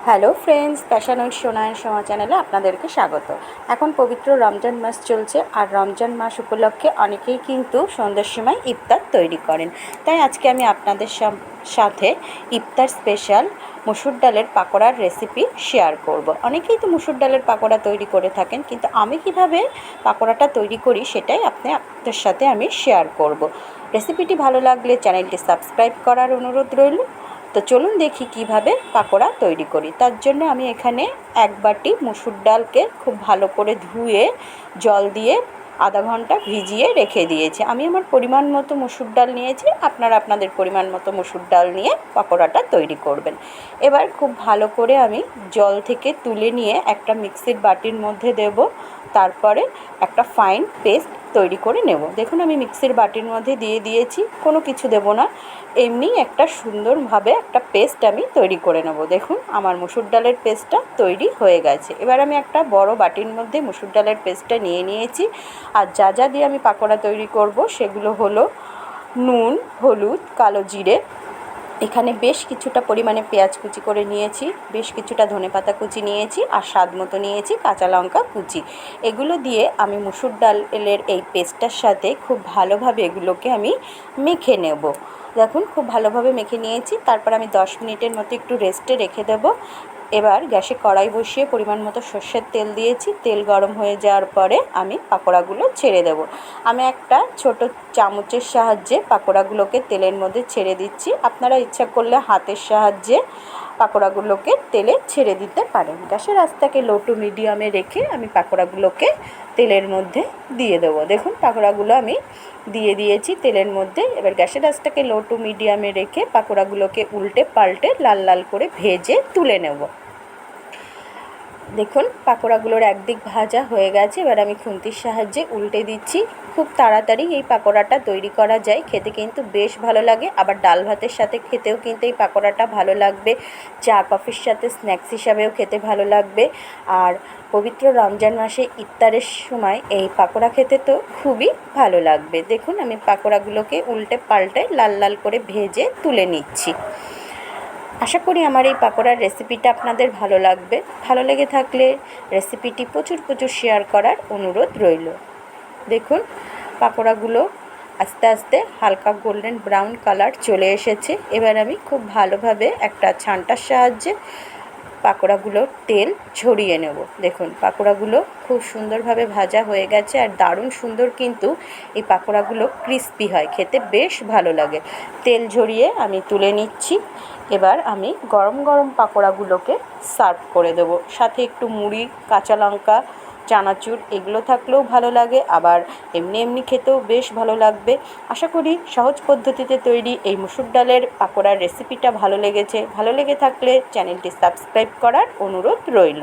Hello friends, passion with Sonayan Soma চ্যানেলে আপনাদেরকে স্বাগত। এখন পবিত্র রমজান মাস চলছে, আর রমজান মাস উপলক্ষে অনেকেই কিন্তু সন্ধ্যার সময় ইফতার তৈরি করেন। তাই আজকে আমি আপনাদের সাথে ইফতার স্পেশাল মসুর ডালের পাকোড়ার রেসিপি শেয়ার করব। অনেকেই তো মসুর ডালের পাকোড়া তৈরি করে থাকেন, কিন্তু আমি কিভাবে পাকোড়াটা তৈরি করি সেটাই আপনাদের সাথে আমি শেয়ার করব। রেসিপিটি ভালো লাগলে চ্যানেলটি সাবস্ক্রাইব করার অনুরোধ রইল। তো চলুন দেখি কিভাবে পাকোড়া তৈরি করি। তার জন্য আমি এখানে এক বাটি মসুর ডালকে খুব ভালো করে ধুয়ে জল দিয়ে আধা ঘন্টা ভিজিয়ে রেখে দিয়েছি। আমি আমার পরিমাণ মতো মসুর ডাল নিয়েছি, আপনারা আপনাদের পরিমাণ মতো মসুর ডাল নিয়ে পাকোড়াটা তৈরি করবেন। এবার খুব ভালো করে আমি জল থেকে তুলে নিয়ে একটা মিক্সির বাটির মধ্যে দেব, তারপরে একটা ফাইন পেস্ট তৈরি করে নেব। দেখুন আমি মিক্সির বাটির মধ্যে দিয়ে দিয়েছি, কোনো কিছু দেব না, এমনি একটা সুন্দরভাবে একটা পেস্ট আমি তৈরি করে নেব। দেখুন আমার মসুর ডালের পেস্টটা তৈরি হয়ে গেছে। এবার আমি একটা বড় বাটির মধ্যে মসুর ডালের পেস্টটা নিয়ে নিয়েছি। আর যা যা দিয়ে আমি পাকোড়া তৈরি করব সেগুলো হলো নুন, হলুদ, কালো জিরে, এখানে বেশ কিছুটা পরিমাণে পেঁয়াজ কুচি করে নিয়েছি, বেশ কিছুটা ধনেপাতা কুচি নিয়েছি, আর স্বাদ মতো নিয়েছি কাঁচা লঙ্কা কুচি। এগুলো দিয়ে আমি মসুর ডালের এই পেস্টটার সাথে খুব ভালোভাবে এগুলোকে আমি মেখে নেব। দেখুন খুব ভালোভাবে মেখে নিয়েছি। তারপর আমি 10 মিনিটের মতো একটু রেস্টে রেখে দেব। এবার গ্যাসে কড়াই বসিয়ে পরিমাণ মতো সর্ষের তেল দিয়েছি। তেল গরম হয়ে যাওয়ার পরে আমি পাকোড়াগুলো ছেড়ে দেব। আমি একটা ছোট চামচের সাহায্যে পাকোড়াগুলোকে তেলের মধ্যে ছেড়ে দিচ্ছি। আপনারা ইচ্ছা করলে হাতের সাহায্যে পাকোড়াগুলোকে তেলে ছেড়ে দিতে পারেন। গ্যাসের আঁচটাকে লো টু মিডিয়ামে রেখে আমি পাকোড়াগুলোকে তেলের মধ্যে দিয়ে দেবো। দেখুন পাকোড়াগুলো আমি দিয়ে দিয়েছি তেলের মধ্যে। এবার গ্যাসের আঁচটাকে লো টু মিডিয়ামে রেখে পাকোড়াগুলোকে উল্টে পাল্টে লাল লাল করে ভেজে তুলে নেব। দেখুন পাকোড়াগুলোর একদিক ভাজা হয়ে গেছে। এবার আমি খুন্তির সাহায্যে উল্টে দিচ্ছি। খুব তাড়াতাড়ি এই পাকোড়াটা তৈরি করা যায়, খেতে কিন্তু বেশ ভালো লাগে। আবার ডাল ভাতের সাথে খেতেও কিন্তু এই পাকোড়াটা ভালো লাগবে, চা কফির সাথে স্ন্যাক্স হিসাবেও খেতে ভালো লাগবে। আর পবিত্র রমজান মাসে ইফতারের সময় এই পাকোড়া খেতে তো খুবই ভালো লাগবে। দেখুন আমি পাকোড়াগুলোকে উল্টে পাল্টে লাল লাল করে ভেজে তুলে নিচ্ছি। আশা করি আমার এই পাকোড়ার রেসিপিটা আপনাদের ভালো লাগবে। ভালো লেগে থাকলে রেসিপিটি প্রচুর শেয়ার করার অনুরোধ রইল। দেখুন পাকোড়াগুলো আস্তে আস্তে হালকা গোল্ডেন ব্রাউন কালার চলে এসেছে। এবার আমি খুব ভালোভাবে একটা ছাঁটার সাহায্যে পাকোড়াগুলোর তেল ঝরিয়ে নেব। দেখুন পাকোড়াগুলো খুব সুন্দরভাবে ভাজা হয়ে গেছে, আর দারুণ সুন্দর কিন্তু এই পাকোড়াগুলো ক্রিস্পি হয়, খেতে বেশ ভালো লাগে। তেল ঝরিয়ে আমি তুলে নিচ্ছি। এবার আমি গরম গরম পাকোড়াগুলোকে সার্ভ করে দেব। সাথে একটু মুড়ি, কাঁচা লঙ্কা, চানাচুর এগুলো থাকলেও ভালো লাগে, আবার এমনি এমনি খেতেও বেশ ভালো লাগবে। আশা করি সহজ পদ্ধতিতে তৈরি এই মসুর ডালের পাকোড়ার রেসিপিটা ভালো লেগেছে। ভালো লেগে থাকলে চ্যানেলটি সাবস্ক্রাইব করার অনুরোধ রইল।